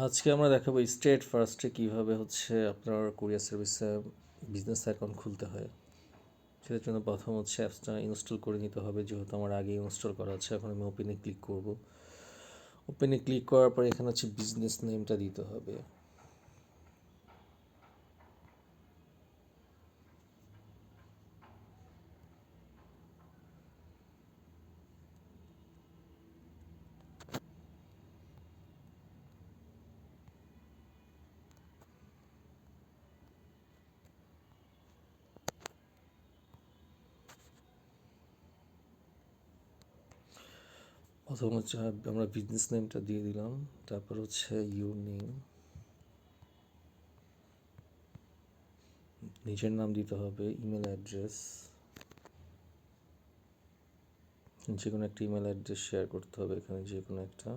আজকে আমরা দেখাবো স্টেট ফার্স্টে কীভাবে আপনার কুরিয়ার সার্ভিসে বিজনেস অ্যাকাউন্ট খুলতে হয়। সেটার জন্য প্রথম অ্যাপসটা ইনস্টল করে নিতে হবে, যেহেতু আমার আগে ইনস্টল করা আছে। এখন আমি ওপেনে ক্লিক করব। ওপেনে ক্লিক করার পর এখানে বিজনেস নেমটা দিতে হবে। প্রথম আমরা বিজনেস নেমটা দিয়ে দিলাম। তারপর ইউর নেম, নিজের নাম দিতে হবে, ইমেল অ্যাড্রেস, যে কোনো একটা ইমেল অ্যাড্রেস শেয়ার করতে হবে এখানে, যে কোনো একটা।